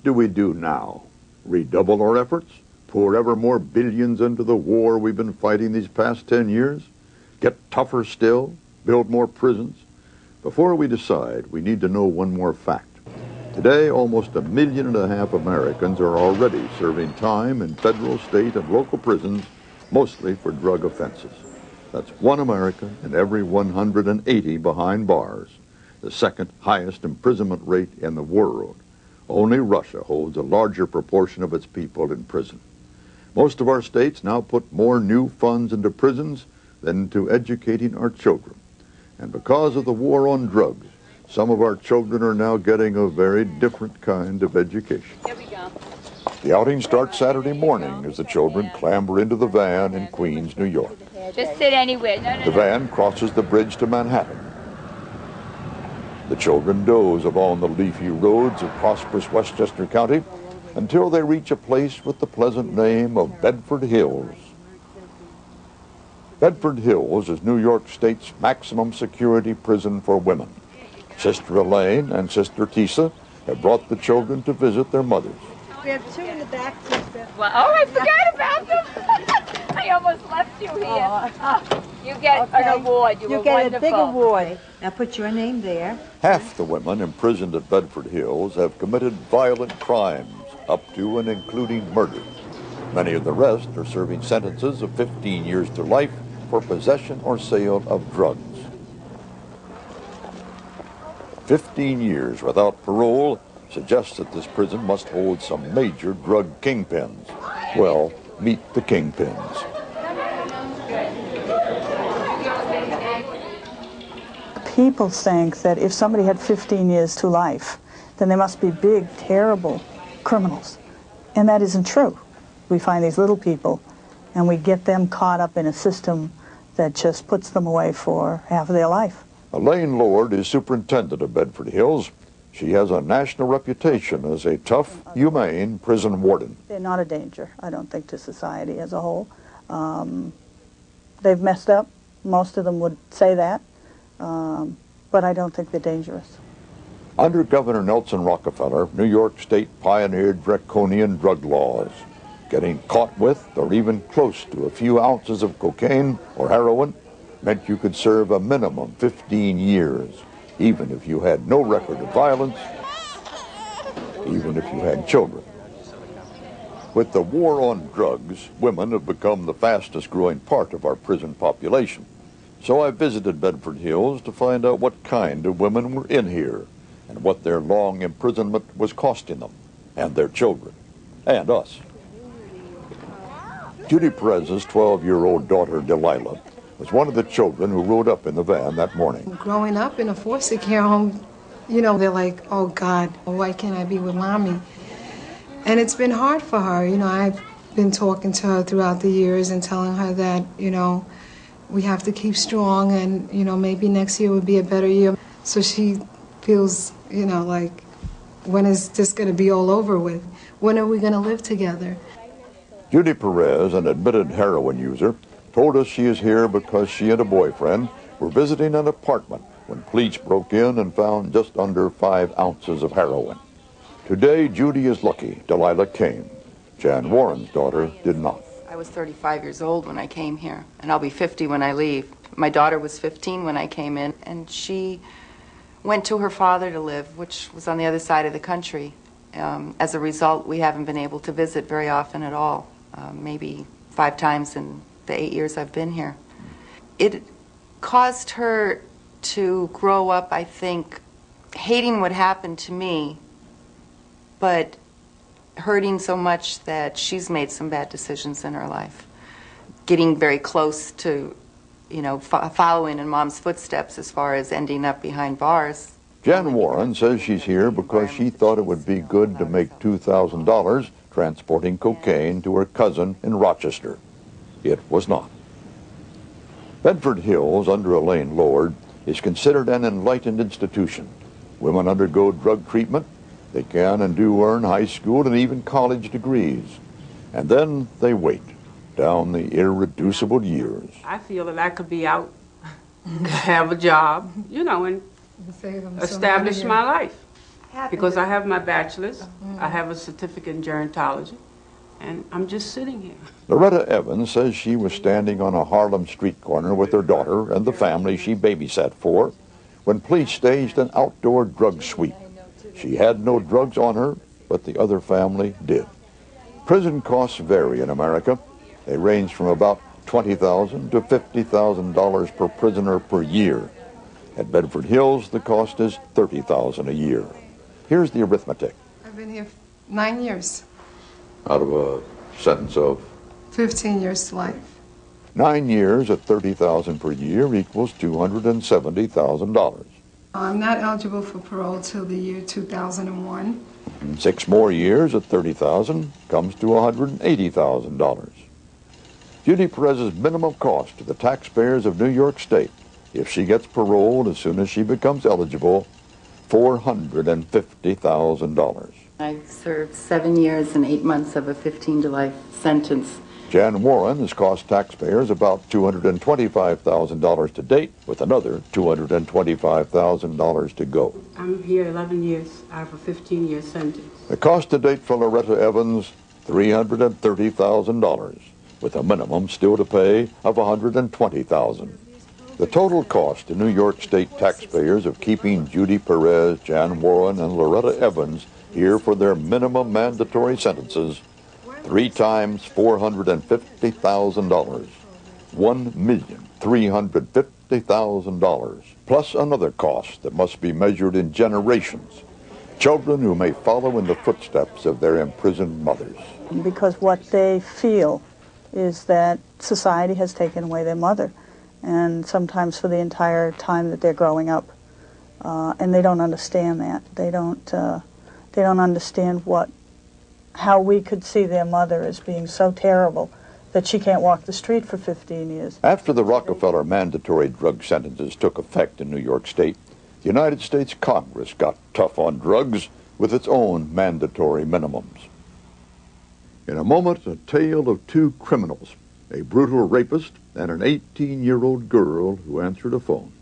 do we do now? Redouble our efforts? Pour ever more billions into the war we've been fighting these past 10 years? Get tougher still? Build more prisons? Before we decide, we need to know one more fact. Today, almost 1.5 million Americans are already serving time in federal, state, and local prisons, mostly for drug offenses. That's 1 American in every 180 behind bars, the second highest imprisonment rate in the world. Only Russia holds a larger proportion of its people in prison. Most of our states now put more new funds into prisons than into educating our children. And because of the war on drugs, some of our children are now getting a very different kind of education. Here we go. The outing starts Saturday morning as the children clamber into the van in Queens, New York. Just sit anywhere. The van crosses the bridge to Manhattan. The children doze along the leafy roads of prosperous Westchester County until they reach a place with the pleasant name of Bedford Hills. Bedford Hills is New York State's maximum security prison for women. Sister Elaine and Sister Tisa have brought the children to visit their mothers. We have 2 in the back, sister. Well, oh, I forgot about them. I almost left you here. You get an award. You were get wonderful. a big award. Now put your name there. Half the women imprisoned at Bedford Hills have committed violent crimes, up to and including murder. Many of the rest are serving sentences of 15 years to life for possession or sale of drugs. 15 years without parole suggests that this prison must hold some major drug kingpins. Well, meet the kingpins. People think that if somebody had 15 years to life, then they must be big, terrible criminals. And that isn't true. We find these little people, and we get them caught up in a system that just puts them away for half of their life. Elaine Lord is superintendent of Bedford Hills. She has a national reputation as a tough, humane prison warden. They're not a danger, I don't think, to society as a whole. They've messed up. Most of them would say that. But I don't think they're dangerous. Under Governor Nelson Rockfeller, New York State pioneered draconian drug laws. Getting caught with or even close to a few ounces of cocaine or heroin meant you could serve a minimum 15 years, even if you had no record of violence, even if you had children. With the war on drugs, women have become the fastest growing part of our prison population. So I visited Bedford Hills to find out what kind of women were in here and what their long imprisonment was costing them and their children and us. Judy Perez's 12-year-old daughter, Delilah, was one of the children who rode up in the van that morning. Growing up in a foster care home, you know, they're like, oh, God, why can't I be with Mommy? And it's been hard for her. You know, I've been talking to her throughout the years and telling her that, you know, we have to keep strong and, you know, maybe next year will be a better year. So she feels, you know, like, when is this going to be all over with? When are we going to live together? Judy Perez, an admitted heroin user, told us she is here because she and a boyfriend were visiting an apartment when police broke in and found just under 5 ounces of heroin. Today, Judy is lucky Delilah came. Jan Warren's daughter did not. I was 35 years old when I came here, and I'll be 50 when I leave. My daughter was 15 when I came in, and she went to her father to live, which was on the other side of the country. As a result, we haven't been able to visit very often at all, maybe 5 times in the 8 years I've been here. It caused her to grow up, I think, hating what happened to me, but hurting so much that she's made some bad decisions in her life. Getting very close to, you know, following in Mom's footsteps as far as ending up behind bars. Jan Warren says she's here because she thought it would be good to make $2,000 transporting cocaine to her cousin in Rochester. It was not. Bedford Hills, under Elaine Lord, is considered an enlightened institution. Women undergo drug treatment. They can and do earn high school and even college degrees. And then they wait down the irreducible years. I feel that I could be out, have a job, you know, and establish my life. because I have my bachelor's, I have a certificate in gerontology, and I'm just sitting here. Loretta Evans says she was standing on a Harlem street corner with her daughter and the family she babysat for when police staged an outdoor drug sweep. She had no drugs on her, but the other family did. Prison costs vary in America. They range from about $20,000 to $50,000 per prisoner per year. At Bedford Hills, the cost is $30,000 a year. Here's the arithmetic. I've been here 9 years. Out of a sentence of? 15 years to life. 9 years at $30,000 per year equals $270,000. I'm not eligible for parole till the year 2001. 6 more years at $30,000 comes to $180,000. Judy Perez's minimum cost to the taxpayers of New York State, if she gets paroled as soon as she becomes eligible, $450,000. I served 7 years and 8 months of a 15 to life sentence. Jan Warren has cost taxpayers about $225,000 to date, with another $225,000 to go. I'm here 11 years. I have a 15-year sentence. The cost to date for Loretta Evans, $330,000, with a minimum still to pay of $120,000. The total cost to New York State taxpayers of keeping Judy Perez, Jan Warren, and Loretta Evans here for their minimum mandatory sentences, 3 times $450,000, $1,350,000, plus another cost that must be measured in generations, children who may follow in the footsteps of their imprisoned mothers. Because what they feel is that society has taken away their mother, and sometimes for the entire time that they're growing up, and they don't understand that. They don't understand how we could see their mother as being so terrible that she can't walk the street for 15 years. After the Rockfeller mandatory drug sentences took effect in New York State, the United States Congress got tough on drugs with its own mandatory minimums. In a moment, a tale of 2 criminals, a brutal rapist and an 18-year-old girl who answered a phone.